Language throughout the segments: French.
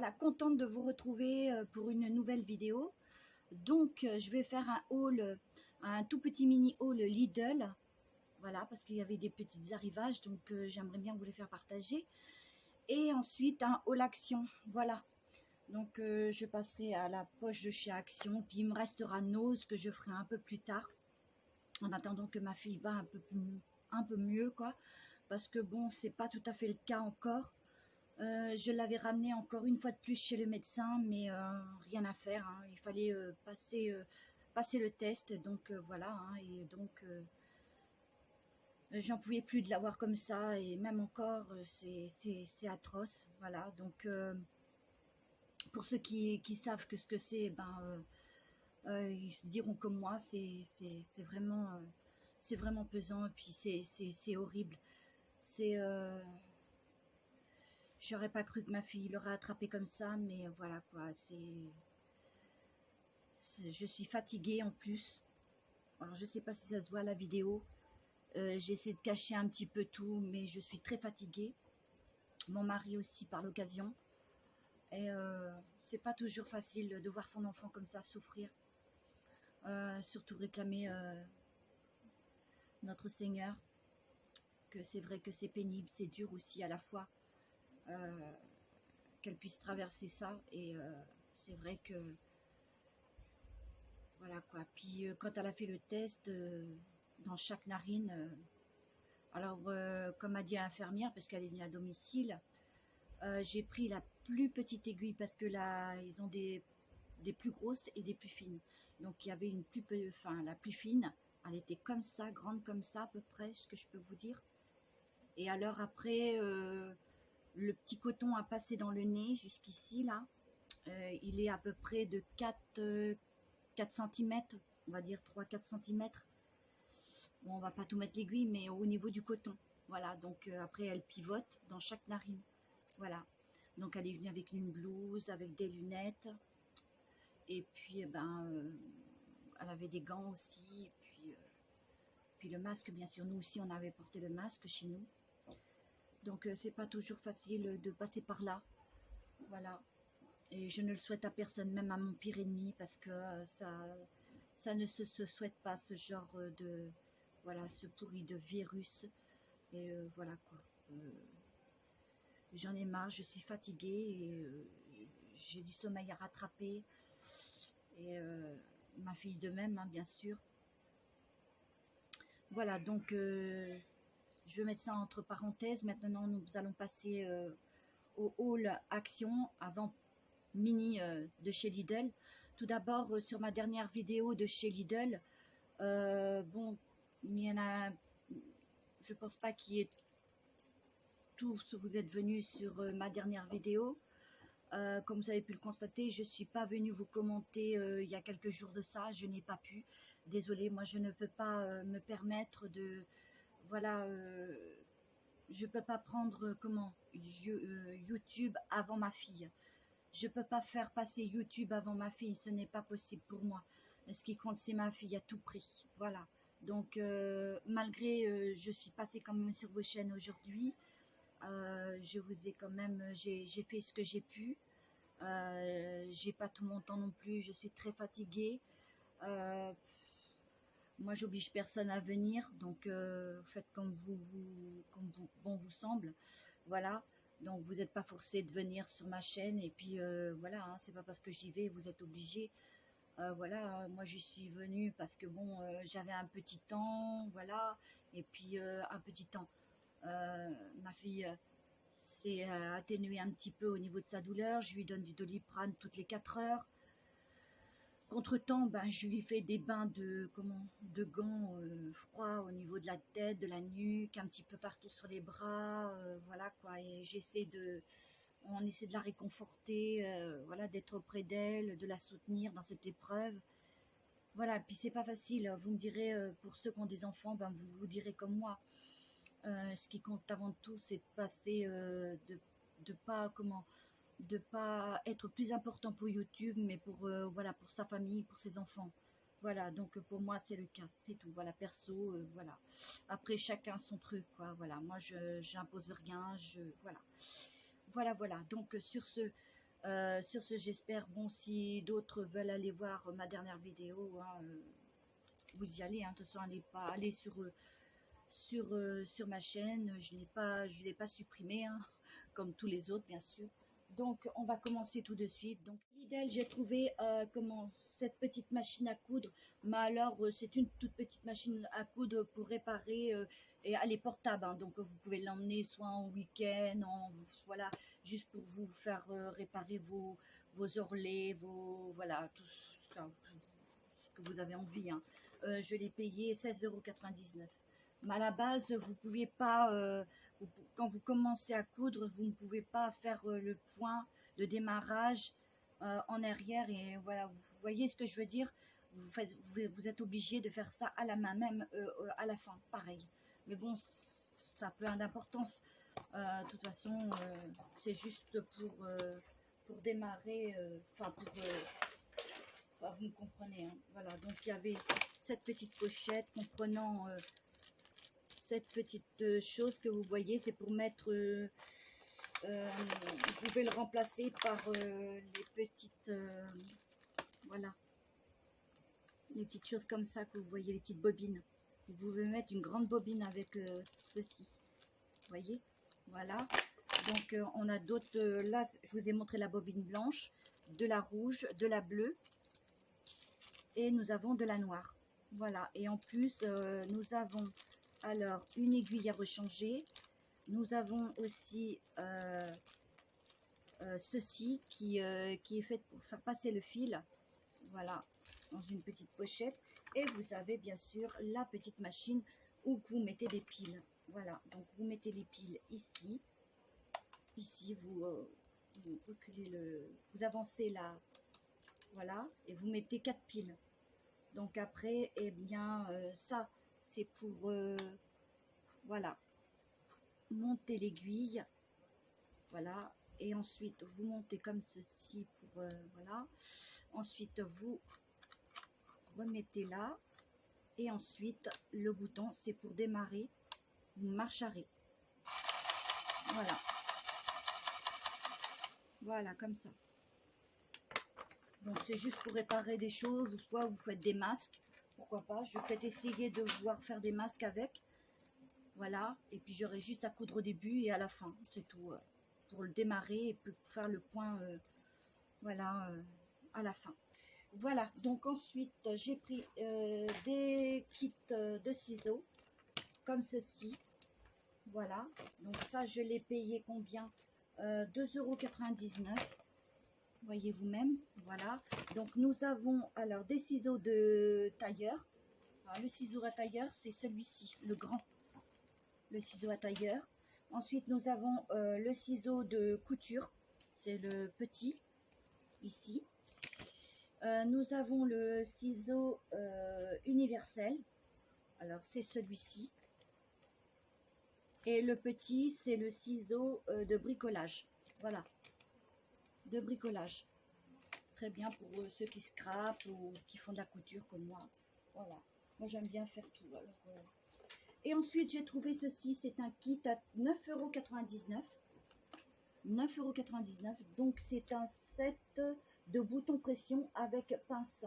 Voilà, contente de vous retrouver pour une nouvelle vidéo. Donc, je vais faire un haul, un tout petit mini haul Lidl. Voilà, parce qu'il y avait des petits arrivages, donc j'aimerais bien vous les faire partager. Et ensuite, un haul Action. Voilà. Donc, je passerai à la poche de chez Action. Puis, il me restera Nose que je ferai un peu plus tard. En attendant que ma fille va un peu mieux, quoi. Parce que bon, c'est pas tout à fait le cas encore. Je l'avais ramené encore une fois de plus chez le médecin, mais rien à faire, hein. Il fallait passer le test, donc voilà, hein. Et donc j'en pouvais plus de l'avoir comme ça, et même encore, c'est atroce, voilà. Donc pour ceux qui savent ce que c'est, ben ils se diront comme moi, c'est vraiment pesant, et puis c'est horrible. J'aurais pas cru que ma fille l'aurait attrapé comme ça, mais voilà quoi, je suis fatiguée en plus. Alors je sais pas si ça se voit à la vidéo. J'essaie de cacher un petit peu tout, mais je suis très fatiguée. Mon mari aussi par l'occasion. Et c'est pas toujours facile de voir son enfant comme ça souffrir. Surtout réclamer notre Seigneur. Que c'est vrai que c'est pénible, c'est dur aussi à la fois. Qu'elle puisse traverser ça. Et c'est vrai que voilà quoi. Puis quand elle a fait le test dans chaque narine, alors comme a dit l'infirmière, parce qu'elle est venue à domicile, j'ai pris la plus petite aiguille parce que là ils ont des plus grosses et des plus fines. Donc il y avait enfin la plus fine, elle était comme ça, grande comme ça à peu près, ce que je peux vous dire. Et alors après, le petit coton a passé dans le nez jusqu'ici là. Il est à peu près de 4 cm, on va dire 3-4 cm. Bon, on va pas tout mettre l'aiguille, mais au niveau du coton. Voilà, donc après elle pivote dans chaque narine. Voilà, donc elle est venue avec une blouse, avec des lunettes. Et puis, elle avait des gants aussi. Et puis le masque, bien sûr. Nous aussi, on avait porté le masque chez nous. Donc, c'est pas toujours facile de passer par là. Voilà. Et je ne le souhaite à personne, même à mon pire ennemi, parce que ça ne se souhaite pas, ce genre voilà, ce pourri de virus. Et voilà quoi. J'en ai marre, je suis fatiguée et j'ai du sommeil à rattraper. Et ma fille de même, hein, bien sûr. Voilà, donc je vais mettre ça entre parenthèses. Maintenant, nous allons passer au haul Action, avant mini de chez Lidl. Tout d'abord, sur ma dernière vidéo de chez Lidl, bon, il y en a, je pense pas qu'il y ait tous, vous êtes venus sur ma dernière vidéo. Comme vous avez pu le constater, je ne suis pas venue vous commenter il y a quelques jours de ça, je n'ai pas pu. Désolée, moi je ne peux pas me permettre de... Voilà, je ne peux pas prendre YouTube avant ma fille. Je ne peux pas faire passer YouTube avant ma fille, ce n'est pas possible pour moi. Ce qui compte, c'est ma fille à tout prix. Voilà. Donc, malgré, je suis passée quand même sur vos chaînes aujourd'hui. Je vous ai quand même, j'ai fait ce que j'ai pu. J'ai pas tout mon temps non plus, je suis très fatiguée. Moi, j'oblige personne à venir, donc faites comme bon vous semble. Voilà. Donc vous n'êtes pas forcé de venir sur ma chaîne, et puis voilà, hein, c'est pas parce que j'y vais, vous êtes obligé. Voilà, moi j'y suis venue parce que bon, j'avais un petit temps, voilà, et puis un petit temps. Ma fille s'est atténuée un petit peu au niveau de sa douleur, je lui donne du Doliprane toutes les 4 heures. Contre-temps, ben, je lui fais des bains de gants froids au niveau de la tête, de la nuque, un petit peu partout sur les bras, voilà quoi. Et on essaie de la réconforter, voilà, d'être auprès d'elle, de la soutenir dans cette épreuve. Voilà, puis c'est pas facile. Vous me direz, pour ceux qui ont des enfants, ben vous direz comme moi. Ce qui compte avant tout, c'est de passer, de pas être plus important pour YouTube, mais pour voilà, pour sa famille, pour ses enfants. Voilà, donc pour moi c'est le cas, c'est tout. Voilà, perso, voilà. Après chacun son truc, quoi. Voilà, moi je j'impose rien, voilà. Voilà. Donc sur ce, Sur ce, j'espère, bon, si d'autres veulent aller voir ma dernière vidéo, hein, vous y allez, hein, de toute façon, allez pas aller sur ma chaîne, je l'ai pas supprimé, hein, comme tous les autres, bien sûr. Donc, on va commencer tout de suite. Donc, Lidl, j'ai trouvé cette petite machine à coudre. Mais alors, c'est une toute petite machine à coudre pour réparer, et elle est portable. Hein, donc, vous pouvez l'emmener soit en week-end, voilà, juste pour vous faire réparer vos orlets, voilà, tout ce que vous avez envie. Hein. Je l'ai payé 16,99 €. Mais à la base, vous pouviez pas, quand vous commencez à coudre, vous ne pouvez pas faire le point de démarrage en arrière. Et voilà, vous voyez ce que je veux dire? Vous êtes obligé de faire ça à la main, même à la fin, pareil. Mais bon, ça a peu d'importance. De toute façon, c'est juste pour démarrer, enfin enfin, vous me comprenez. Hein. Voilà, donc il y avait cette petite pochette comprenant cette petite chose que vous voyez, c'est pour mettre, vous pouvez le remplacer par les petites, voilà, les petites choses comme ça que vous voyez, les petites bobines. Vous pouvez mettre une grande bobine avec ceci, vous voyez, voilà. Donc on a d'autres, là je vous ai montré la bobine blanche, de la rouge, de la bleue, et nous avons de la noire, voilà. Et en plus nous avons alors une aiguille à rechanger. Nous avons aussi ceci qui est fait pour faire passer le fil, voilà, dans une petite pochette. Et vous avez bien sûr la petite machine où vous mettez des piles, voilà. Donc vous mettez les piles ici vous reculez vous avancez là, voilà, et vous mettez 4 piles. Donc après, eh bien ça c'est pour voilà, monter l'aiguille, voilà, et ensuite vous montez comme ceci pour voilà, ensuite vous remettez là, et ensuite le bouton c'est pour démarrer, vous marche arrêt, voilà, voilà comme ça. Donc c'est juste pour réparer des choses, soit vous faites des masques, pourquoi pas, je vais peut-être essayer de voir faire des masques avec, voilà, et puis j'aurai juste à coudre au début et à la fin, c'est tout, pour le démarrer et pour faire le point, voilà, à la fin. Voilà, donc ensuite j'ai pris des kits de ciseaux comme ceci, voilà. Donc ça je l'ai payé combien, 2,99 €, voyez vous-même, voilà. Donc nous avons alors des ciseaux de tailleur. Alors, le ciseau à tailleur c'est celui-ci, le grand, le ciseau à tailleur. Ensuite nous avons le ciseau de couture, c'est le petit ici. Nous avons le ciseau universel, alors c'est celui-ci, et le petit c'est le ciseau de bricolage, voilà, de bricolage, très bien pour ceux qui scrapent ou qui font de la couture comme moi, voilà, moi j'aime bien faire tout. Alors, et ensuite j'ai trouvé ceci, c'est un kit à 9,99 €, 9,99 €, donc c'est un set de boutons pression avec pince,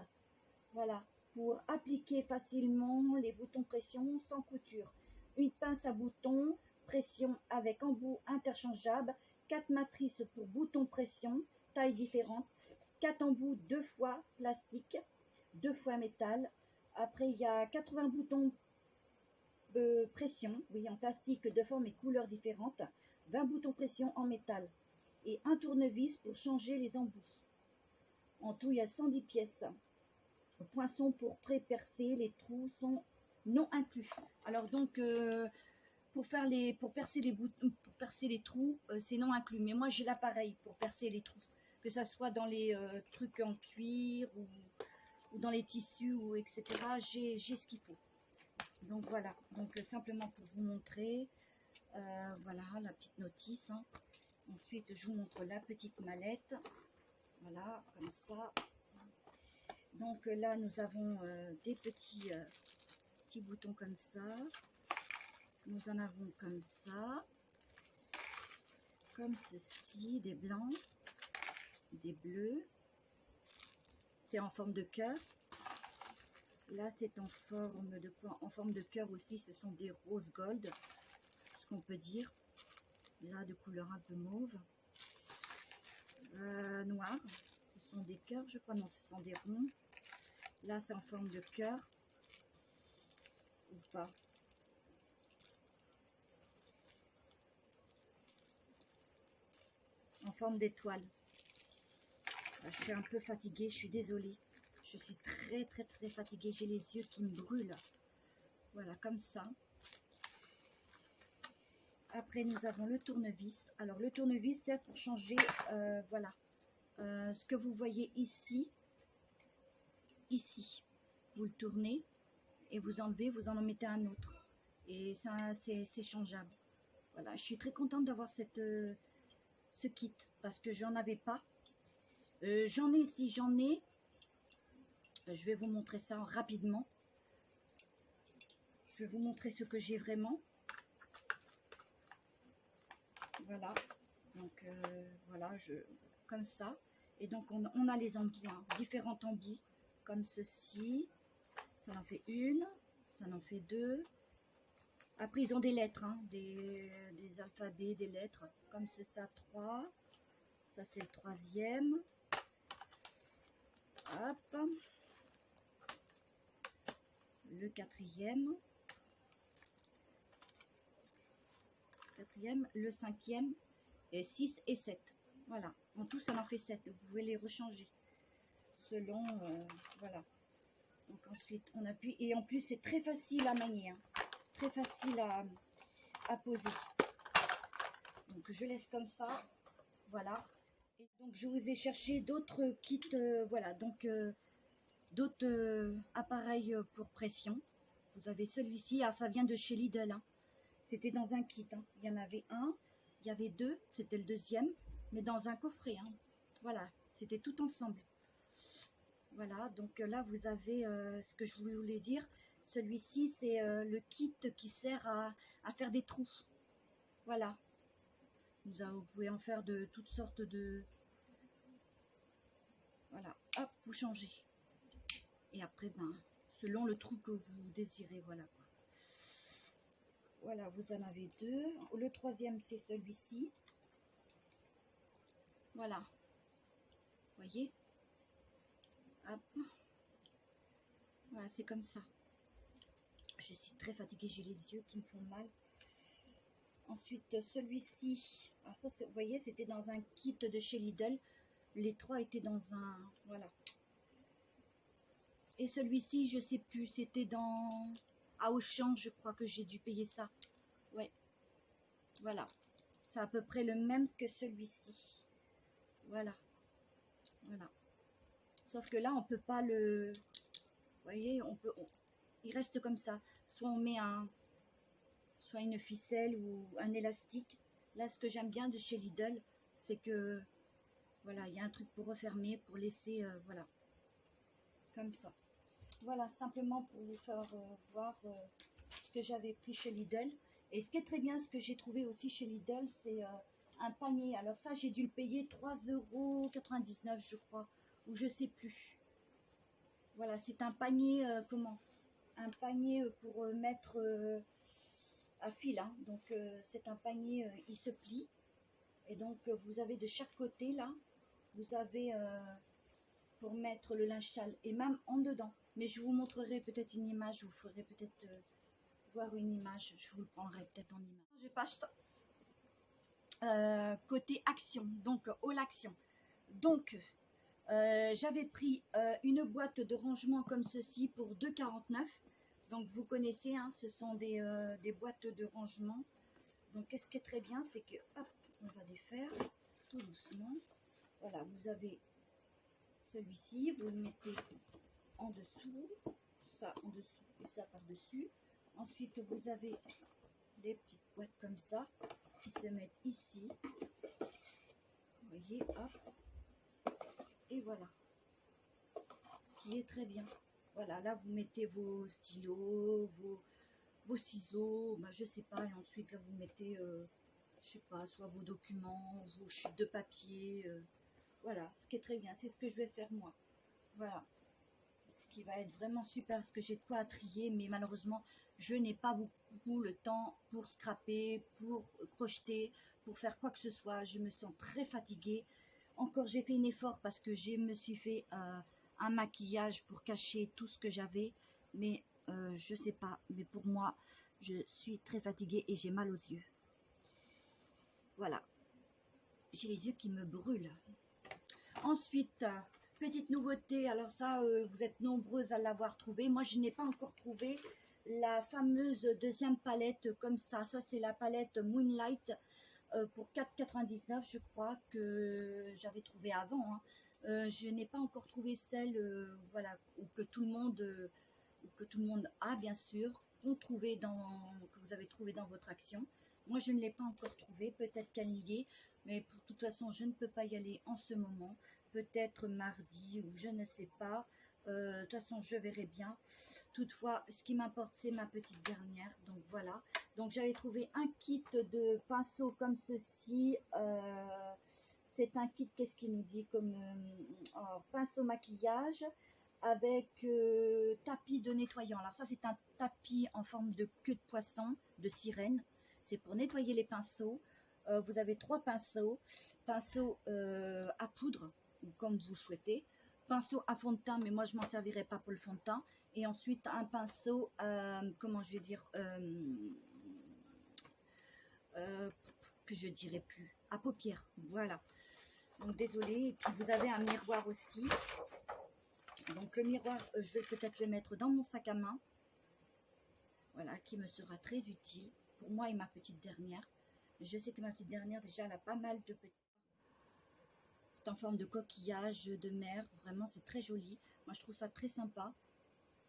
voilà, pour appliquer facilement les boutons pression sans couture. Une pince à boutons pression avec embout interchangeable, 4 matrices pour boutons pression, taille différente, 4 embouts 2 fois plastique, 2 fois métal. Après il y a 80 boutons pression, oui, en plastique de forme et couleurs différentes, 20 boutons pression en métal et un tournevis pour changer les embouts. En tout, il y a 110 pièces. Poinçon pour pré-percer, les trous sont non inclus. Alors donc pour percer les trous, c'est non inclus. Mais moi j'ai l'appareil pour percer les trous, que ça soit dans les trucs en cuir ou dans les tissus ou etc. J'ai ce qu'il faut. Donc voilà. Donc simplement pour vous montrer, voilà la petite notice. Hein. Ensuite je vous montre la petite mallette. Voilà comme ça. Donc là, nous avons des petits boutons comme ça. Nous en avons comme ça. Comme ceci, des blancs. bleu. C'est en forme de cœur. Là, c'est en forme de quoi? En forme de cœur aussi. Ce sont des roses gold, ce qu'on peut dire. Là, de couleur un peu mauve. Noir. Ce sont des cœurs, je crois. Non, ce sont des ronds. Là, c'est en forme de cœur. Ou pas. En forme d'étoile. Je suis un peu fatiguée, je suis désolée. Je suis très fatiguée. J'ai les yeux qui me brûlent. Voilà, comme ça. Après, nous avons le tournevis. Alors, le tournevis, c'est pour changer, voilà, ce que vous voyez ici. Ici, vous le tournez et vous enlevez, vous en mettez un autre. Et ça, c'est changeable. Voilà, je suis très contente d'avoir ce kit parce que j'en avais pas. J'en ai ici, j'en ai. Je vais vous montrer ça rapidement. Je vais vous montrer ce que j'ai vraiment. Voilà. Donc voilà, comme ça. Et donc on a les embouts, hein, différents embouts, comme ceci. Ça en fait une, ça en fait deux. Après ils ont des lettres, hein, des alphabets, des lettres. Comme c'est ça, 3. Ça c'est le troisième. Hop. Le quatrième. Le cinquième. Et 6 et 7. Voilà. En tout, ça en fait 7. Vous pouvez les rechanger. Selon, voilà. Donc ensuite, on appuie. Et en plus, c'est très facile à manier. Hein. Très facile à poser. Donc, je laisse comme ça. Voilà. Et donc, je vous ai cherché d'autres kits. Voilà. Donc, d'autres appareils pour pression. Vous avez celui-ci. Ah, ça vient de chez Lidl. Hein. C'était dans un kit. Hein. Il y en avait un. Il y avait deux. C'était le deuxième. Mais dans un coffret. Hein. Voilà. C'était tout ensemble. Voilà, donc là vous avez ce que je voulais dire. Celui-ci, c'est le kit qui sert à faire des trous. Voilà. Vous pouvez en faire de toutes sortes de... Voilà, hop, vous changez. Et après, ben, selon le trou que vous désirez, voilà. Voilà, vous en avez deux. Le troisième, c'est celui-ci. Voilà. Vous voyez? Hop. Voilà, c'est comme ça. Je suis très fatiguée, j'ai les yeux qui me font mal. Ensuite, celui-ci, ça, vous voyez, c'était dans un kit de chez Lidl. Les trois étaient dans un... Voilà. Et celui-ci, je sais plus, c'était dans... À Auchan, je crois que j'ai dû payer ça. Ouais. Voilà. C'est à peu près le même que celui-ci. Voilà. Voilà. Sauf que là, on peut pas le... Vous voyez, il reste comme ça. Soit on met soit une ficelle ou un élastique. Là, ce que j'aime bien de chez Lidl, c'est que, voilà, il y a un truc pour refermer, pour laisser, voilà, comme ça. Voilà, simplement pour vous faire voir ce que j'avais pris chez Lidl. Et ce qui est très bien, ce que j'ai trouvé aussi chez Lidl, c'est un panier. Alors ça, j'ai dû le payer 3,99 €, je crois, ou je sais plus. Voilà, c'est un panier, comment? Un panier pour mettre... à fil, hein. Donc c'est un panier, il se plie et donc vous avez de chaque côté là, vous avez pour mettre le linge sale et même en dedans. Mais je vous montrerai peut-être une image, je vous ferai peut-être voir une image, je vous le prendrai peut-être en image. Je passe côté action, donc all action. Donc j'avais pris une boîte de rangement comme ceci pour 2,49 €. Donc vous connaissez, hein, ce sont des boîtes de rangement. Donc ce qui est très bien, c'est que, hop, on va défaire tout doucement. Voilà, vous avez celui-ci, vous le mettez en dessous, ça en dessous et ça par-dessus. Ensuite, vous avez des petites boîtes comme ça qui se mettent ici. Vous voyez, hop, et voilà. Ce qui est très bien. Voilà, là vous mettez vos stylos, vos ciseaux, ben, je sais pas, et ensuite là vous mettez, je sais pas, soit vos documents, vos chutes de papier, Voilà, ce qui est très bien, c'est ce que je vais faire moi. Voilà, ce qui va être vraiment super, parce que j'ai de quoi à trier, mais malheureusement, je n'ai pas beaucoup le temps pour scraper, pour crocheter, pour faire quoi que ce soit. Je me sens très fatiguée. Encore, j'ai fait un effort parce que je me suis fait un maquillage pour cacher tout ce que j'avais, mais je sais pas, mais pour moi, je suis très fatiguée et j'ai mal aux yeux. Voilà, j'ai les yeux qui me brûlent. Ensuite, petite nouveauté, alors ça, vous êtes nombreuses à l'avoir trouvé. Moi, je n'ai pas encore trouvé la fameuse deuxième palette comme ça. Ça, c'est la palette Moonlight pour 4,99, je crois, que j'avais trouvé avant. Hein. Je n'ai pas encore trouvé celle, voilà, que tout le monde a, bien sûr, que vous avez trouvé dans votre action. Moi, je ne l'ai pas encore trouvée. Peut-être qu'elle y est, mais de toute façon, je ne peux pas y aller en ce moment. Peut-être mardi ou je ne sais pas. De toute façon, je verrai bien. Toutefois, ce qui m'importe, c'est ma petite dernière. Donc voilà. Donc j'avais trouvé un kit de pinceaux comme ceci. C'est un kit, qu'est-ce qu'il nous dit comme pinceau maquillage avec tapis de nettoyant. Alors ça, c'est un tapis en forme de queue de poisson, de sirène. C'est pour nettoyer les pinceaux. Vous avez 3 pinceaux. Pinceau à poudre, comme vous souhaitez. Pinceau à fond de teint, mais moi, je m'en servirai pas pour le fond de teint. Et ensuite, un pinceau, comment je vais dire, que je dirais plus, à paupières. Voilà. Donc, désolée. Et puis, vous avez un miroir aussi. Donc le miroir, je vais peut-être le mettre dans mon sac à main. Voilà, qui me sera très utile pour moi et ma petite dernière. Je sais que ma petite dernière, déjà, elle a pas mal de petits. C'est en forme de coquillage de mer. Vraiment, c'est très joli. Moi, je trouve ça très sympa.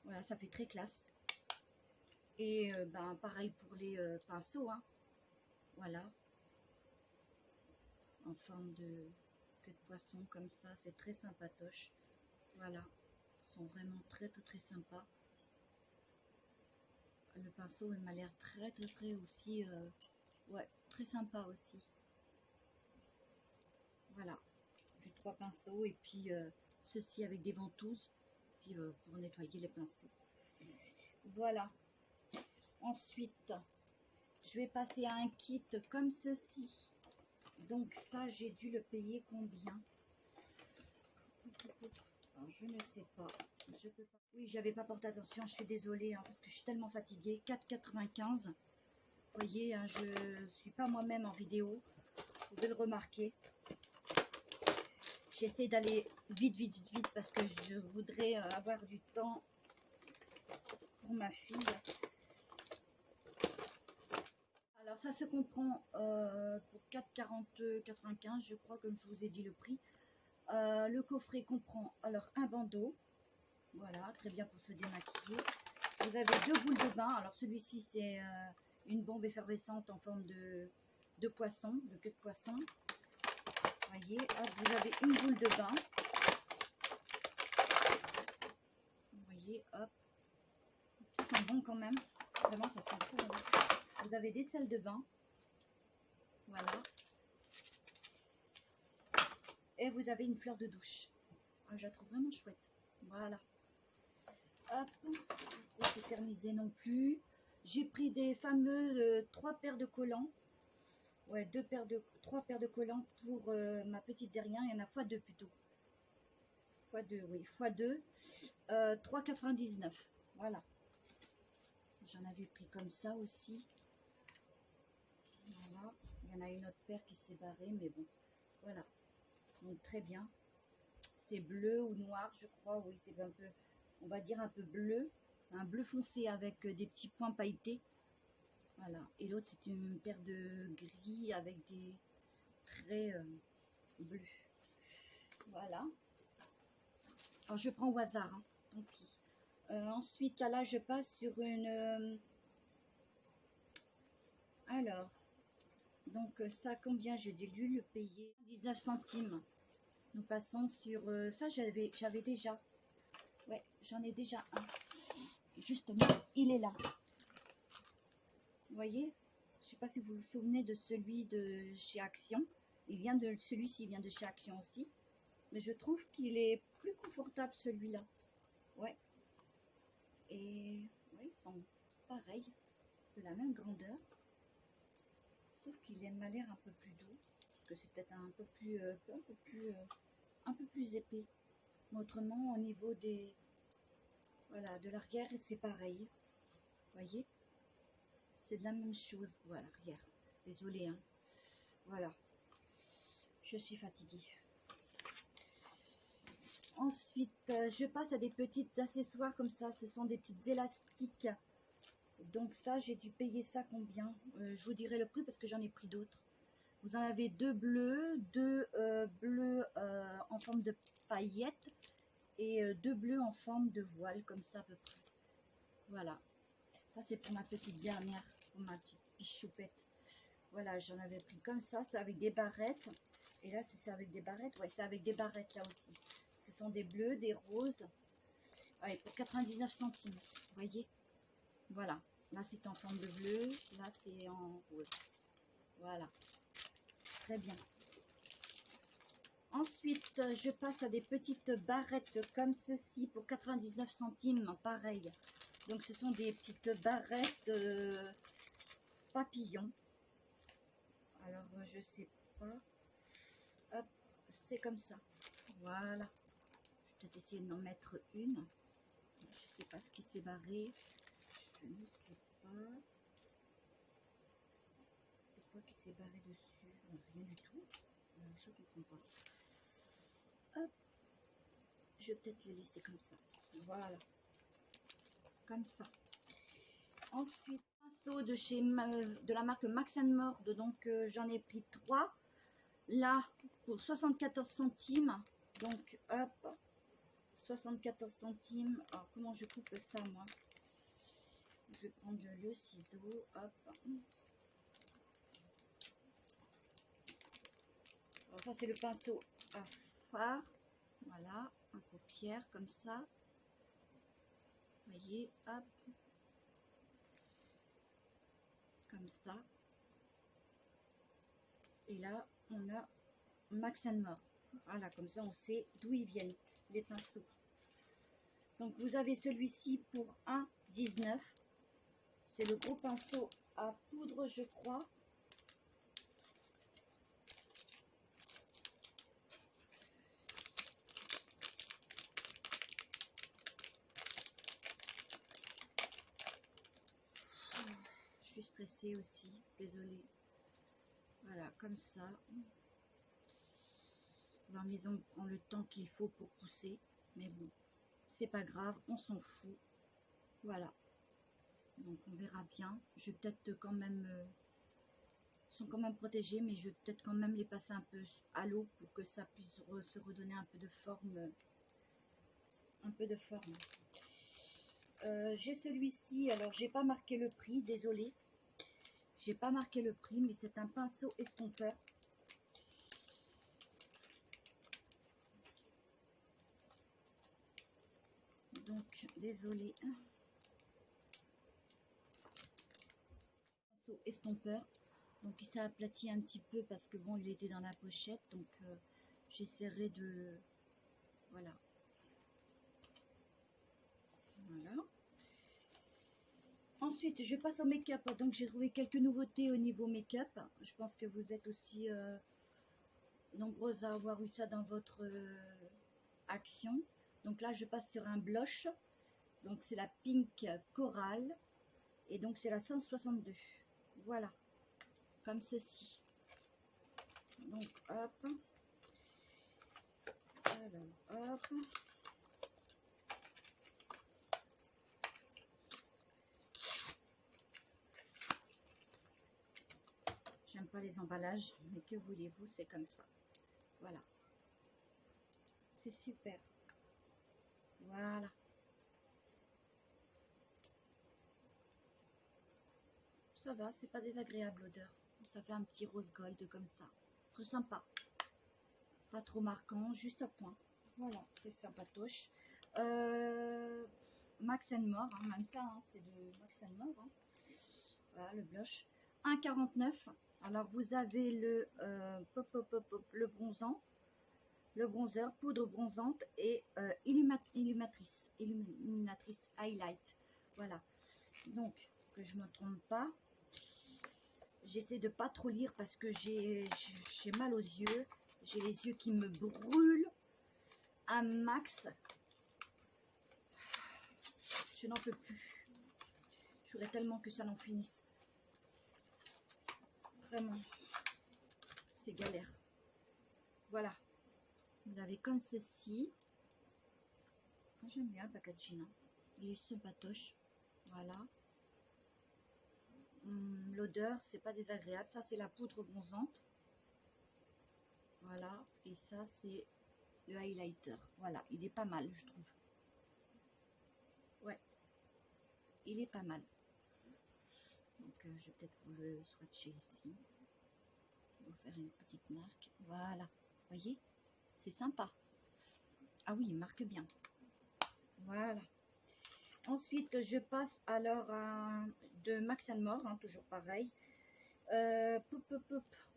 Voilà, ça fait très classe. Et ben, pareil pour les pinceaux. Hein. Voilà. En forme de queue de poisson, comme ça. C'est très sympatoche. Voilà. Ils sont vraiment très, très, très sympas. Le pinceau, il m'a l'air très très très aussi, ouais, très sympa aussi. Voilà, j'ai 3 pinceaux et puis ceci avec des ventouses, puis pour nettoyer les pinceaux. Voilà. Ensuite, je vais passer à un kit comme ceci. Donc ça, j'ai dû le payer combien? Alors, je ne sais pas. Je peux pas. Oui, j'avais pas porté attention, je suis désolée, hein, parce que je suis tellement fatiguée. 4,95. Vous voyez, hein, je ne suis pas moi-même en vidéo. Vous pouvez le remarquer. J'essaie d'aller vite, vite, vite, vite, parce que je voudrais avoir du temps pour ma fille. Alors ça se comprend pour 4,95, je crois, comme je vous ai dit le prix. Le coffret comprend alors un bandeau. Voilà, très bien pour se démaquiller. Vous avez 2 boules de bain. Alors celui-ci, c'est une bombe effervescente en forme de poisson, de queue de poisson. Vous voyez, hop, vous avez une boule de bain. Vous voyez, hop. Ils sont bons quand même. Vraiment, ça sent trop bon. Vous avez des sels de bain. Voilà. Et vous avez une fleur de douche. Ah, je la trouve vraiment chouette. Voilà. Hop. Pas trop éternisé non plus. J'ai pris des fameux 3 paires de collants. Ouais, 3 paires de collants pour ma petite dernière. Il y en a x2 plutôt. x2, oui, x2. 3,99. Voilà. J'en avais pris comme ça aussi. Voilà. Il y en a une autre paire qui s'est barrée, mais bon. Voilà. Donc très bien. C'est bleu ou noir, je crois. Oui, c'est un peu, on va dire un peu bleu. Un bleu foncé avec des petits points pailletés. Voilà. Et l'autre, c'est une paire de gris avec des traits bleus. Voilà. Alors, je prends au hasard. Hein. Tant pis. Ensuite, là, je passe sur une... alors, donc ça, combien j'ai dû le payer? 19 centimes. Nous passons sur... ça, j'avais déjà. Ouais, j'en ai déjà un. Justement, il est là. Vous voyez? Je ne sais pas si vous vous souvenez de celui de chez Action. Celui-ci vient de chez Action aussi. Mais je trouve qu'il est plus confortable celui-là. Ouais. Et ouais, ils sont pareils, de la même grandeur. Sauf qu'il m'a l'air un peu plus doux. Parce que c'est peut-être un peu plus épais. Mais autrement, au niveau des... Voilà, de l'arrière, c'est pareil. Vous voyez? C'est de la même chose. Voilà, l'arrière. Désolée, hein. Voilà. Je suis fatiguée. Ensuite, je passe à des petites accessoires comme ça. Ce sont des petites élastiques. Donc ça, j'ai dû payer ça combien? Je vous dirai le prix parce que j'en ai pris d'autres. Vous en avez deux bleus, deux bleus en forme de paillettes et deux bleus en forme de voile, comme ça à peu près. Voilà. Ça, c'est pour ma petite dernière, pour ma petite pichoupette. Voilà, j'en avais pris comme ça. C'est avec des barrettes. Et là, c'est avec des barrettes. Ouais, c'est avec des barrettes là aussi. Ce sont des bleus, des roses. Ouais, pour 99 centimes. Vous voyez? Voilà. Là, c'est en forme de bleu. Là, c'est en rose. Voilà. Très bien. Ensuite, je passe à des petites barrettes comme ceci pour 99 centimes. Pareil. Donc, ce sont des petites barrettes papillons. Alors, je sais pas. Hop, c'est comme ça. Voilà. Je vais peut-être essayer d'en mettre une. Je sais pas ce qui s'est barré. Je ne sais pas. C'est quoi qui s'est barré dessus? Rien du tout. Je ne comprends pas. Hop. Je vais peut-être le laisser comme ça. Voilà. Comme ça. Ensuite, pinceau de la marque Max & More. Donc, j'en ai pris 3. Là, pour 74 centimes. Donc, hop. 74 centimes. Alors, comment je coupe ça, moi? Je vais prendre le ciseau. Hop. Alors, ça, c'est le pinceau à fard. Voilà. Un paupière, comme ça. Vous voyez, hop. Comme ça. Et là, on a Max & More. Voilà, comme ça, on sait d'où ils viennent, les pinceaux. Donc, vous avez celui-ci pour 1,19. C'est le gros pinceau à poudre, je crois. Je suis stressée aussi, désolée. Voilà, comme ça. La maison prend le temps qu'il faut pour pousser. Mais bon, c'est pas grave, on s'en fout. Voilà. Donc on verra bien. Je vais peut-être quand même... ils sont quand même protégés, mais je vais peut-être quand même les passer un peu à l'eau pour que ça puisse se redonner un peu de forme. Un peu de forme. J'ai celui-ci, alors j'ai pas marqué le prix, désolé. J'ai pas marqué le prix, mais c'est un pinceau estompeur. Donc, désolé. Pinceau estompeur. Donc, il s'est aplati un petit peu parce que bon, il était dans la pochette. Donc, j'essaierai de... Voilà. Voilà. Ensuite, je passe au make-up. Donc, j'ai trouvé quelques nouveautés au niveau make-up. Je pense que vous êtes aussi nombreuses à avoir eu ça dans votre action. Donc là, je passe sur un blush. Donc, c'est la Pink Coral. Et donc, c'est la 162. Voilà. Comme ceci. Donc, hop. Alors, hop. J'aime pas les emballages, mais que voulez-vous, c'est comme ça. Voilà. C'est super. Voilà. Ça va, c'est pas désagréable l'odeur. Ça fait un petit rose gold comme ça. Très sympa. Pas trop marquant, juste à point. Voilà, c'est sympatoche. Max & More, hein, même ça, hein, c'est de Max & More. Hein. Voilà, le blush. 1,49. Alors, vous avez le le bronzant. le bronzer, poudre bronzante et illuminatrice highlight. Voilà. Donc, que je ne me trompe pas. J'essaie de pas trop lire parce que j'ai mal aux yeux. J'ai les yeux qui me brûlent un max. Je n'en peux plus. Je voudrais tellement que ça n'en finisse. Vraiment. C'est galère. Voilà. Vous avez comme ceci. J'aime bien le packaging. Hein. Il est sympatoche. Voilà. L'odeur, c'est pas désagréable. Ça, c'est la poudre bronzante. Voilà. Et ça, c'est le highlighter. Voilà. Il est pas mal, je trouve. Ouais. Il est pas mal. Donc, je vais peut-être vous le swatcher ici. Je vais vous faire une petite marque. Voilà. Vous voyez? C'est sympa. Ah oui, il marque bien. Voilà. Ensuite, je passe alors à de Max & More, hein, toujours pareil.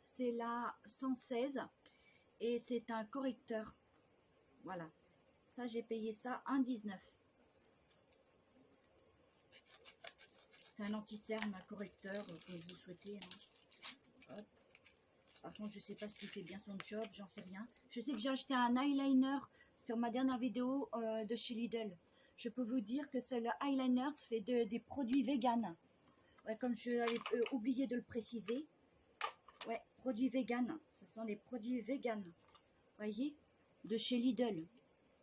C'est la 116 et c'est un correcteur. Voilà. Ça, j'ai payé ça 1,19. C'est un anti-cerne, un correcteur, comme vous souhaitez. Hein. Hop. Par contre, je sais pas s'il fait bien son job, j'en sais rien. Je sais que j'ai acheté un eyeliner sur ma dernière vidéo de chez Lidl. Je peux vous dire que c'est le eyeliner, c'est des produits vegan. Ouais, comme je l'avais oublié de le préciser. Ouais, produits vegan. Ce sont des produits vegan. Voyez, de chez Lidl.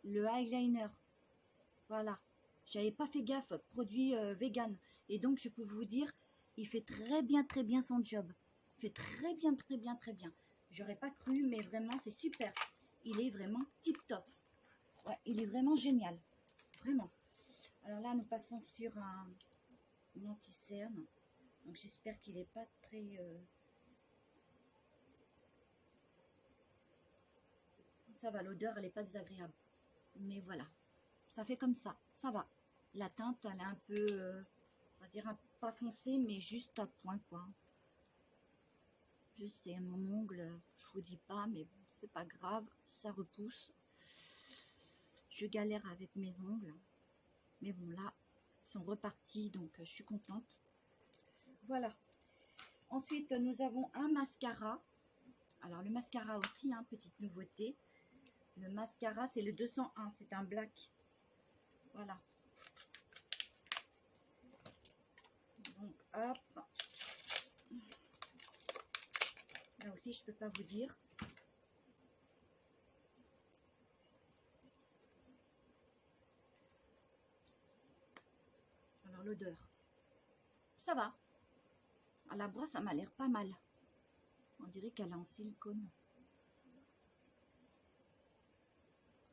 Le eyeliner. Voilà. J'avais pas fait gaffe. Produit vegan. Et donc, je peux vous dire, il fait très bien son job. Il fait très bien. J'aurais pas cru, mais vraiment, c'est super. Il est vraiment tip top. Ouais, il est vraiment génial. Vraiment. Alors là, nous passons sur un anti-cerne. Donc, j'espère qu'il n'est pas très... Ça va, l'odeur, elle n'est pas désagréable. Mais voilà. Ça fait comme ça. Ça va. La teinte, elle est un peu... on va dire pas foncée, mais juste à point, quoi. Je sais, mon ongle, je vous dis pas, mais bon, c'est pas grave. Ça repousse. Je galère avec mes ongles. Mais bon, là, ils sont repartis, donc je suis contente. Voilà. Ensuite, nous avons un mascara. Alors, le mascara aussi, hein, petite nouveauté. Le mascara, c'est le 201. C'est un black. Voilà. Donc, hop. Là aussi, je peux pas vous dire. Alors, l'odeur. Ça va. À la brosse, ça m'a l'air pas mal. On dirait qu'elle est en silicone.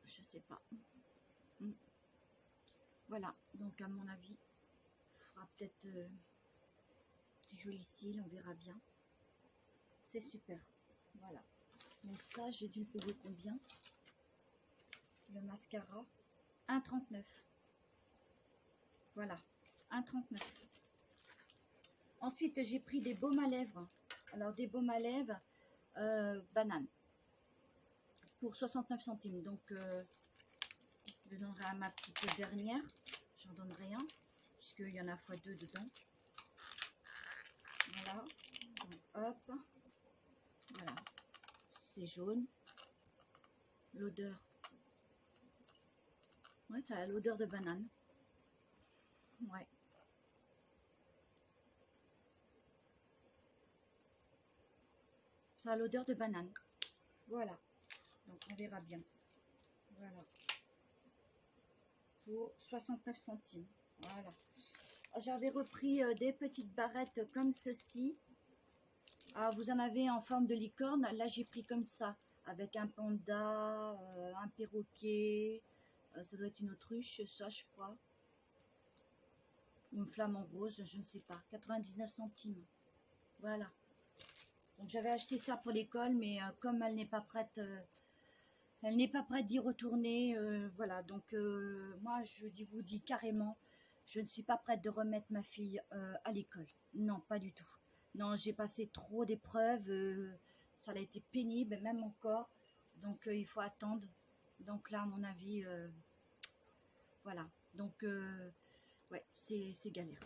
Je sais pas. Voilà. Donc, à mon avis, il fera peut-être des jolis cils. On verra bien. C'est super. Voilà. Donc, ça, j'ai dû le payer combien? Le mascara. 1,39. Voilà. 1,39. Ensuite, j'ai pris des baumes à lèvres. Alors, des baumes à lèvres banane. Pour 69 centimes. Donc, je donnerai à ma petite dernière. J'en donnerai un. Puisqu'il y en a x2 dedans. Voilà. Donc, hop. Voilà. C'est jaune. L'odeur. Ouais, ça a l'odeur de banane. Ouais. Ça a l'odeur de banane. Voilà. Donc, on verra bien. Voilà. Pour 69 centimes. Voilà. J'avais repris des petites barrettes comme ceci. Alors, vous en avez en forme de licorne. Là, j'ai pris comme ça. Avec un panda, un perroquet. Ça doit être une autruche, ça, je crois. Ou une flamant rose, je ne sais pas. 99 centimes. Voilà. Donc, j'avais acheté ça pour l'école, mais comme elle n'est pas prête... elle n'est pas prête d'y retourner, voilà. Donc, moi, vous dis carrément, je ne suis pas prête de remettre ma fille à l'école. Non, pas du tout. Non, j'ai passé trop d'épreuves, ça a été pénible, même encore. Donc il faut attendre. Donc là, à mon avis, voilà. Donc ouais, c'est galère.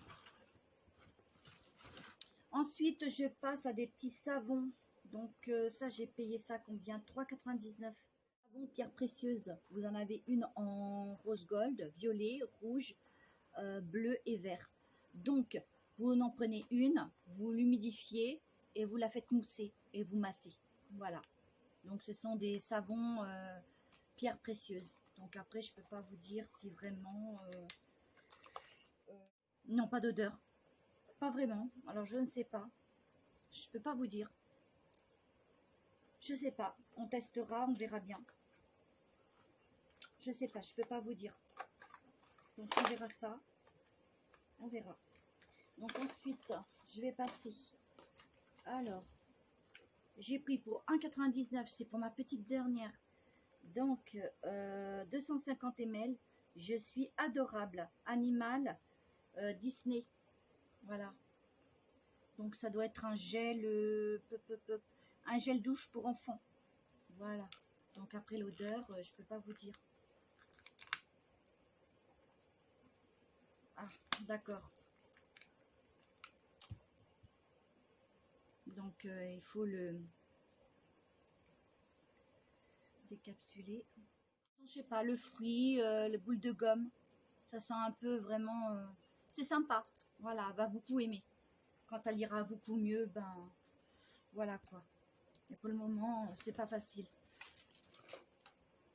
Ensuite, je passe à des petits savons. Donc ça, j'ai payé ça combien? 3,99. Savon pierre précieuse. Vous en avez une en rose gold, violet, rouge, bleu et vert. Donc, vous en prenez une, vous l'humidifiez et vous la faites mousser et vous massez. Voilà. Donc, ce sont des savons pierre précieuse. Donc, après, je peux pas vous dire si vraiment... non, pas d'odeur. Pas vraiment. Alors, je ne sais pas. Je peux pas vous dire. Je sais pas. On testera, on verra bien. Je sais pas, je peux pas vous dire. Donc, on verra ça. On verra. Donc, ensuite, je vais passer. Alors, j'ai pris pour 1,99. C'est pour ma petite dernière. Donc, 250 ml. Je suis adorable. Animal Disney. Voilà. Donc, ça doit être un gel, un gel douche pour enfants. Voilà. Donc, après l'odeur, je peux pas vous dire. Ah, d'accord. Donc, il faut le décapsuler. Je sais pas, le fruit, les boules de gomme. Ça sent un peu vraiment... c'est sympa. Voilà, elle va beaucoup aimer. Quand elle ira beaucoup mieux, ben... Voilà quoi. Et pour le moment, c'est pas facile.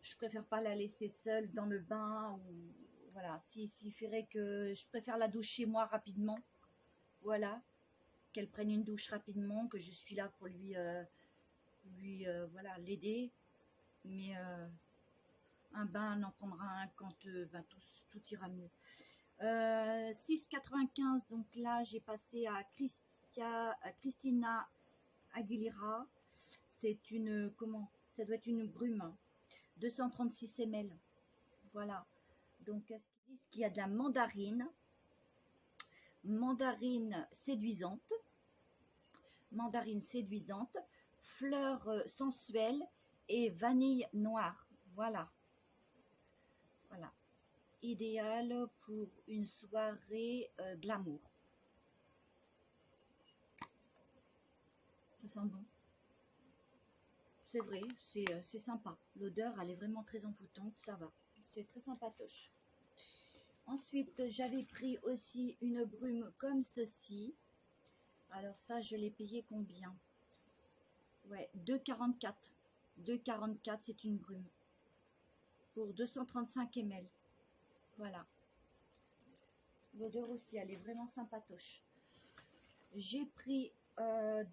Je préfère pas la laisser seule dans le bain. Ou voilà, s'il ferait que... Je préfère la douche chez moi rapidement. Voilà. Qu'elle prenne une douche rapidement, que je suis là pour lui voilà, l'aider. Mais un bain, elle en prendra un quand ben, tout ira mieux. 6,95, donc là j'ai passé à Christina Aguilera. C'est une, comment, ça doit être une brume, 236 ml. Voilà. Donc qu'est-ce qu'ils disent? Qu'il y a de la mandarine séduisante, fleurs sensuelles et vanille noire. Voilà. Voilà. Idéal pour une soirée glamour. Ça sent bon. C'est vrai, c'est sympa. L'odeur, elle est vraiment très envoûtante, ça va. C'est très sympatoche. Ensuite, j'avais pris aussi une brume comme ceci. Alors ça, je l'ai payé combien? Ouais, 2,44. 2,44, c'est une brume. Pour 235 ml. Voilà. L'odeur aussi, elle est vraiment sympatoche. J'ai pris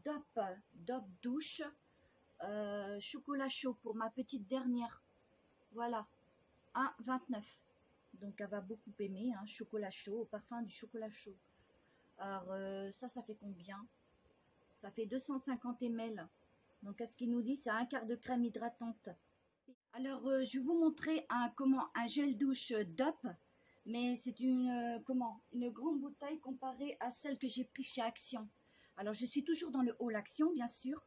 Dop douche chocolat chaud pour ma petite dernière. Voilà, 1,29. Donc elle va beaucoup aimer, hein, chocolat chaud, au parfum du chocolat chaud. Alors ça fait combien? Ça fait 250 ml. Donc à ce qu'il nous dit, c'est un quart de crème hydratante. Alors je vais vous montrer un gel douche Dop. Mais c'est une grande bouteille comparée à celle que j'ai pris chez Action. Alors je suis toujours dans le haul Action bien sûr.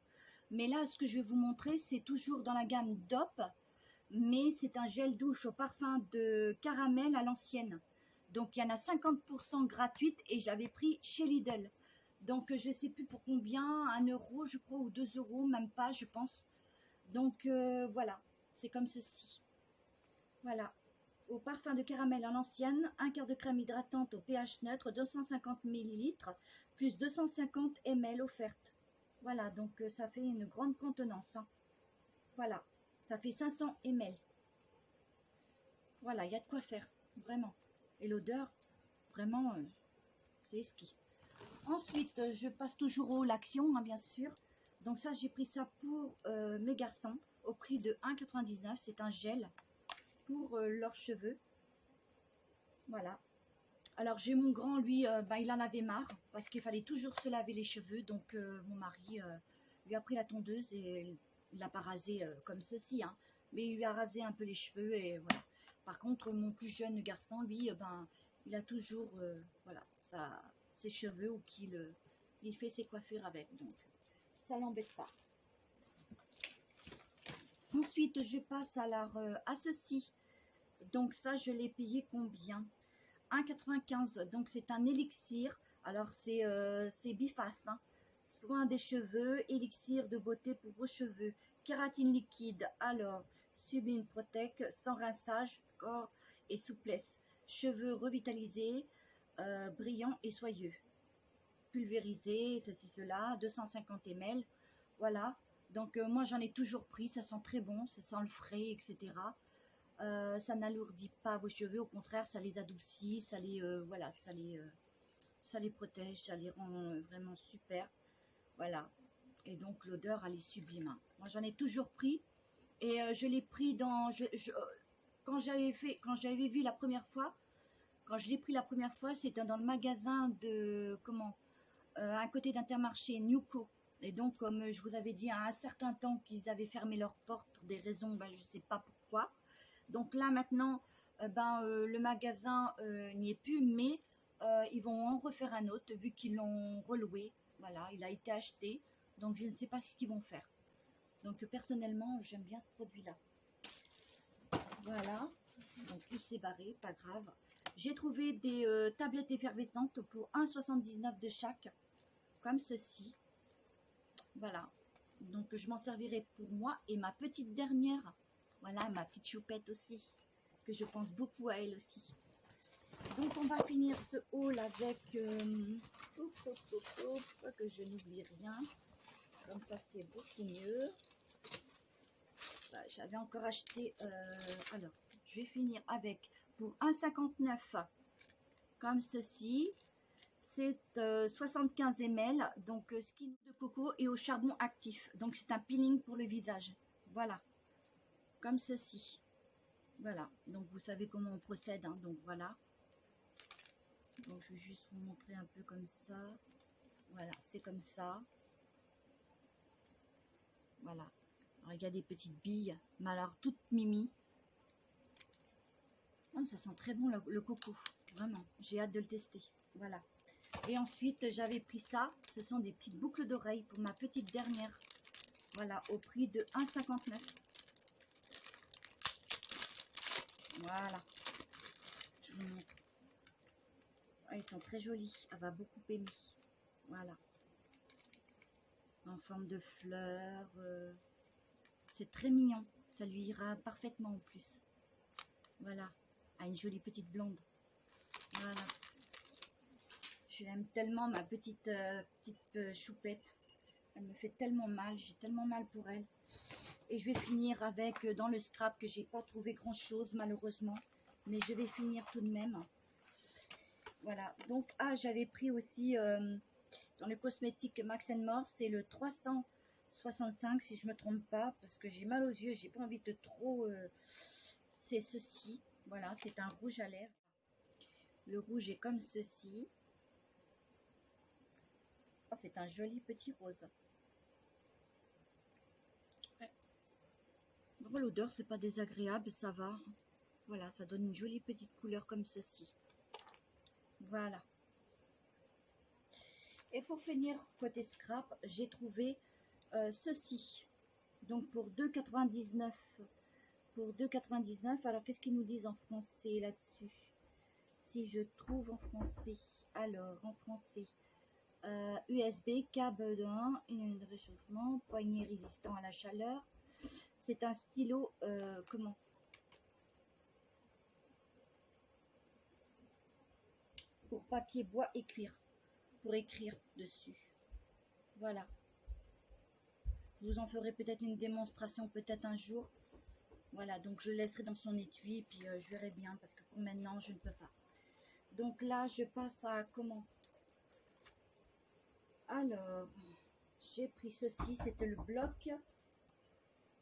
Mais là ce que je vais vous montrer c'est toujours dans la gamme Dop. Mais c'est un gel douche au parfum de caramel à l'ancienne. Donc il y en a 50% gratuite et j'avais pris chez Lidl. Donc je ne sais plus pour combien, 1 euro je crois ou 2 euros, même pas je pense. Donc voilà, c'est comme ceci. Voilà. Au parfum de caramel à l'ancienne, un quart de crème hydratante au pH neutre, 250 ml, plus 250 ml offerte. Voilà, donc ça fait une grande contenance. Hein. Voilà, ça fait 500 ml. Voilà, il y a de quoi faire, vraiment. Et l'odeur, vraiment, c'est ski. Ensuite, je passe toujours au L'Action, hein, bien sûr. Donc ça, j'ai pris ça pour mes garçons, au prix de 1,99. C'est un gel pour leurs cheveux. Voilà. Alors j'ai mon grand, lui, il en avait marre parce qu'il fallait toujours se laver les cheveux. Donc mon mari lui a pris la tondeuse et il l'a pas rasé comme ceci, hein, mais il lui a rasé un peu les cheveux et voilà. Par contre, mon plus jeune garçon, lui, il a toujours voilà, ses cheveux ou il fait ses coiffures avec. Donc ça l'embête pas. Ensuite, je passe alors à ceci. Donc ça, je l'ai payé combien? 1,95. Donc c'est un élixir. Alors c'est Bifaste, hein. Soin des cheveux, élixir de beauté pour vos cheveux, kératine liquide. Alors Sublime Protect, sans rinçage, corps et souplesse. Cheveux revitalisés, brillants et soyeux. Pulvérisé, ceci, cela, 250 ml. Voilà. Donc moi j'en ai toujours pris, ça sent très bon, ça sent le frais, etc. Ça n'alourdit pas vos cheveux, au contraire, ça les adoucit, ça les, voilà, ça les protège, ça les rend vraiment super. Voilà. Et donc l'odeur, elle est sublime, hein. Moi j'en ai toujours pris et je l'ai pris dans, quand j'avais vu la première fois, quand je l'ai pris la première fois, c'était dans le magasin de, comment, à côté d'Intermarché, Newco. Et donc, comme je vous avais dit, à un certain temps qu'ils avaient fermé leurs portes pour des raisons, ben, je ne sais pas pourquoi. Donc là, maintenant, le magasin n'y est plus, mais ils vont en refaire un autre, vu qu'ils l'ont reloué. Voilà, il a été acheté. Donc, je ne sais pas ce qu'ils vont faire. Donc, personnellement, j'aime bien ce produit-là. Voilà. Donc, il s'est barré, pas grave. J'ai trouvé des tablettes effervescentes pour 1,79 de chaque, comme ceci. Voilà. Donc, je m'en servirai pour moi et ma petite dernière. Voilà, ma petite choupette aussi, que je pense beaucoup à elle aussi. Donc, on va finir ce haul avec... que je n'oublie rien. Comme ça, c'est beaucoup mieux. Voilà, j'avais encore acheté... alors, je vais finir avec, pour 1,59, comme ceci. C'est 75 ml, donc skin de coco et au charbon actif. Donc, c'est un peeling pour le visage. Voilà. Comme ceci. Voilà, donc vous savez comment on procède, hein, donc voilà. Donc je vais juste vous montrer un peu comme ça. Voilà, c'est comme ça. Voilà. Alors, il y a des petites billes, mais alors toutes mimi. Oh, ça sent très bon le coco, vraiment. J'ai hâte de le tester. Voilà. Et ensuite, j'avais pris ça. Ce sont des petites boucles d'oreilles pour ma petite dernière. Voilà, au prix de 1,59. Voilà. Je vous montre. Ah, ils sont très jolis. Elle va beaucoup aimer. Voilà. En forme de fleurs. C'est très mignon. Ça lui ira parfaitement en plus. Voilà. Ah, une jolie petite blonde. Voilà. Je l'aime tellement, ma petite, choupette. Elle me fait tellement mal. J'ai tellement mal pour elle. Et je vais finir avec, dans le scrap, que j'ai pas trouvé grand chose malheureusement. Mais je vais finir tout de même. Voilà. Donc, j'avais pris aussi dans le cosmétique Max More. C'est le 365 si je me trompe pas. Parce que j'ai mal aux yeux. J'ai pas envie de trop... c'est ceci. Voilà. C'est un rouge à lèvres. Le rouge est comme ceci. Oh, c'est un joli petit rose. L'odeur, c'est pas désagréable, ça va. Voilà, ça donne une jolie petite couleur comme ceci. Voilà. Et pour finir, côté scrap, j'ai trouvé ceci. Donc pour 2,99. Pour 2,99. Alors, qu'est-ce qu'ils nous disent en français là-dessus? Si je trouve en français. Alors, en français. USB, câble d'un, une réchauffement, poignet résistant à la chaleur. C'est un stylo, comment? Pour papier, bois et cuir. Pour écrire dessus. Voilà. Je vous en ferai peut-être une démonstration, peut-être un jour. Voilà, donc je le laisserai dans son étui, puis je verrai bien, parce que pour maintenant, je ne peux pas. Donc là, je passe à comment? Alors, j'ai pris ceci, c'était le bloc.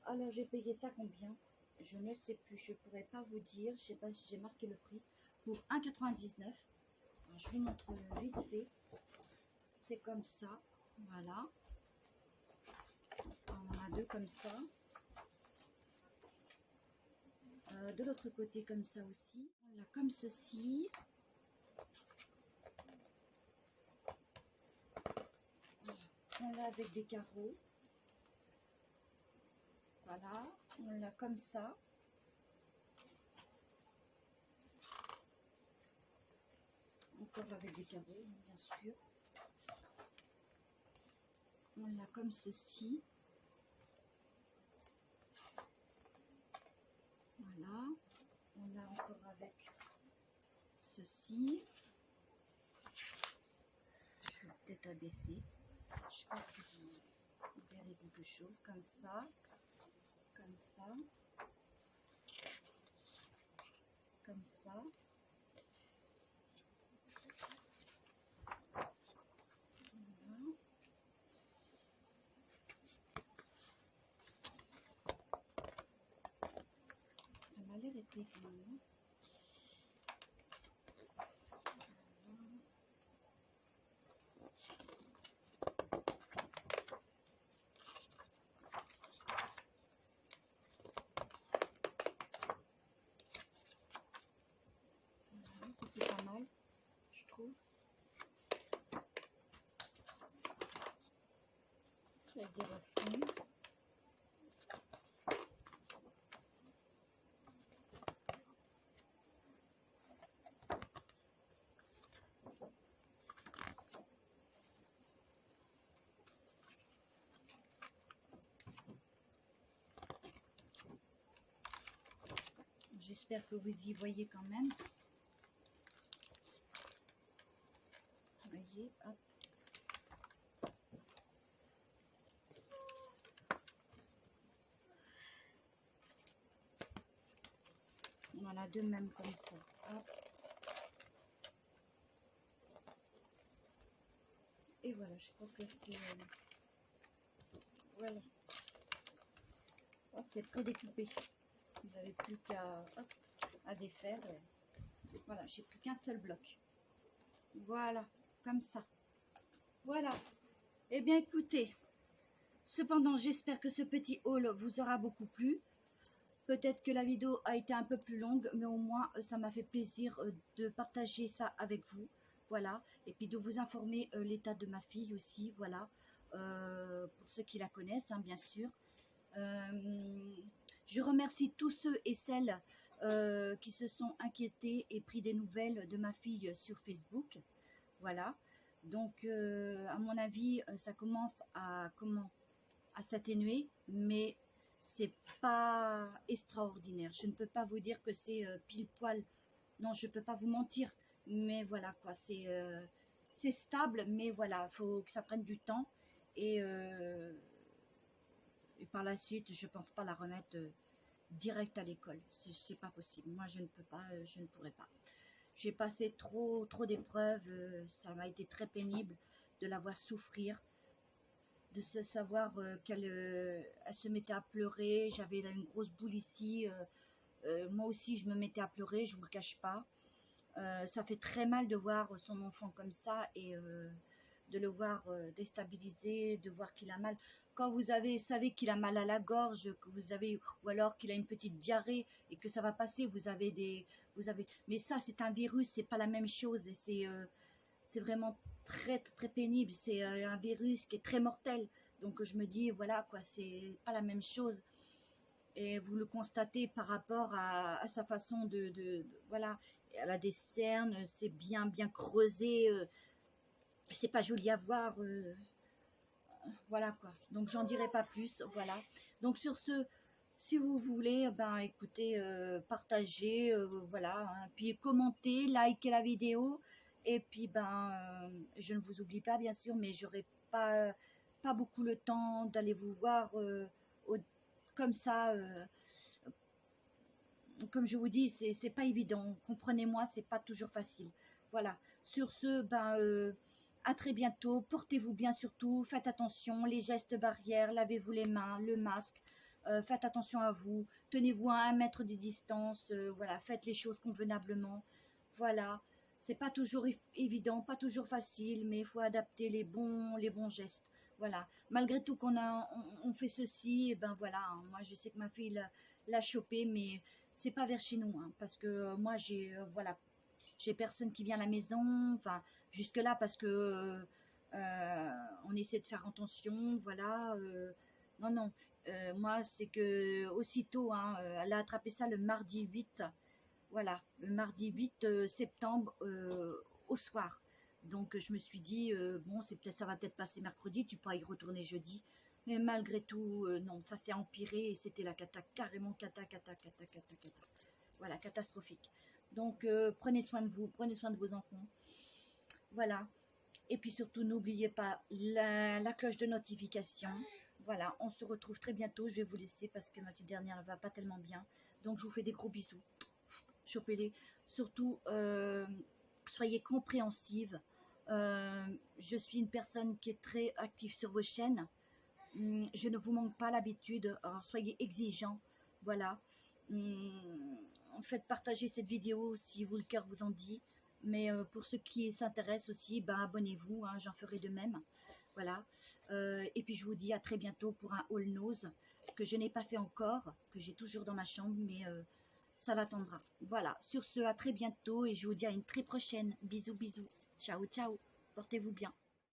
Alors, j'ai payé ça combien? Je ne sais plus, je ne pourrais pas vous dire. Je ne sais pas si j'ai marqué le prix. Pour 1,99. Je vous montre vite fait. C'est comme ça. Voilà. On en a deux comme ça. De l'autre côté, comme ça aussi. On l'a comme ceci. On l'a avec des carreaux. Voilà. On l'a comme ça. Encore avec des carreaux, bien sûr. On l'a comme ceci. Voilà. On l'a encore avec ceci. Je vais peut-être abaisser. Je ne sais pas si vous verrez quelque chose comme ça. Comme ça. Comme ça. Voilà. Ça m'a l'air épais quand même. Voilà, ça c'est pas mal, je trouve. Avec des reflets. J'espère que vous y voyez quand même. Voyez, hop. On en a deux même comme ça. Hop. Et voilà, je crois que c'est... voilà. Oh, c'est prédécoupé. Vous n'avez plus qu'à défaire. Voilà, j'ai plus qu'un seul bloc. Voilà, comme ça. Voilà. Eh bien, écoutez, cependant, j'espère que ce petit haul vous aura beaucoup plu. Peut-être que la vidéo a été un peu plus longue, mais au moins, ça m'a fait plaisir de partager ça avec vous. Voilà. Et puis de vous informer l'état de ma fille aussi. Voilà. Pour ceux qui la connaissent, hein, bien sûr. Je remercie tous ceux et celles qui se sont inquiétés et pris des nouvelles de ma fille sur Facebook. Voilà. Donc, à mon avis, ça commence à s'atténuer, mais c'est pas extraordinaire. Je ne peux pas vous dire que c'est pile poil. Non, je peux pas vous mentir. Mais voilà quoi, c'est stable, mais voilà, il faut que ça prenne du temps. Et par la suite, je pense pas la remettre direct à l'école. C'est pas possible. Moi, je ne peux pas, je ne pourrais pas. J'ai passé trop d'épreuves. Ça m'a été très pénible de la voir souffrir, de se savoir qu'elle elle se mettait à pleurer. J'avais là une grosse boule ici. Moi aussi, je me mettais à pleurer. Je vous le cache pas. Ça fait très mal de voir son enfant comme ça et de le voir déstabilisé, de voir qu'il a mal. Quand vous savez qu'il a mal à la gorge, que vous avez, ou alors qu'il a une petite diarrhée et que ça va passer, mais ça c'est un virus, c'est pas la même chose et c'est vraiment très pénible. C'est un virus qui est très mortel. Donc je me dis voilà quoi, c'est pas la même chose. Et vous le constatez par rapport à sa façon voilà, elle a des cernes, c'est bien creusé, c'est pas joli à voir, voilà quoi. Donc j'en dirai pas plus, voilà. Donc sur ce, si vous voulez, ben écoutez, partagez, voilà, hein, puis commentez, likez la vidéo, et puis ben je ne vous oublie pas bien sûr, mais j'aurai pas beaucoup le temps d'aller vous voir comme ça. Comme je vous dis, c'est pas évident. Comprenez-moi, c'est pas toujours facile. Voilà. Sur ce, ben, à très bientôt. Portez-vous bien surtout. Faites attention. Les gestes barrières. Lavez-vous les mains, le masque. Faites attention à vous. Tenez-vous à 1 mètre de distance. Voilà. Faites les choses convenablement. Voilà. C'est pas toujours évident, pas toujours facile, mais il faut adapter les bons gestes. Voilà. Malgré tout on fait ceci, et ben voilà. Hein, moi, je sais que ma fille l'a chopé, mais c'est pas vers chez nous, hein, parce que moi j'ai voilà, j'ai personne qui vient à la maison, enfin jusque là parce que on essaie de faire attention, voilà, Non, non. Moi, c'est que aussitôt, hein, elle a attrapé ça le mardi 8. Voilà, le mardi 8 septembre au soir. Donc, je me suis dit, bon, ça va peut-être passer mercredi, tu pourras y retourner jeudi. Mais malgré tout, non, ça s'est empiré et c'était la cata, carrément cata, cata, cata, cata, cata. Voilà, catastrophique. Donc, prenez soin de vous, prenez soin de vos enfants. Voilà. Et puis surtout, n'oubliez pas la cloche de notification. Voilà, on se retrouve très bientôt. Je vais vous laisser parce que ma petite dernière ne va pas tellement bien. Donc, je vous fais des gros bisous. Chopez-les. Surtout, soyez compréhensive. Je suis une personne qui est très active sur vos chaînes. Je ne vous manque pas l'habitude. Alors, soyez exigeants. Voilà. Faites partager cette vidéo si vous le cœur vous en dit. Mais pour ceux qui s'intéressent aussi, ben, abonnez-vous. Hein, j'en ferai de même. Voilà. Et puis, je vous dis à très bientôt pour un haul nose que je n'ai pas fait encore, que j'ai toujours dans ma chambre. Mais ça l'attendra. Voilà, sur ce, à très bientôt et je vous dis à une très prochaine. Bisous, bisous. Ciao, ciao. Portez-vous bien.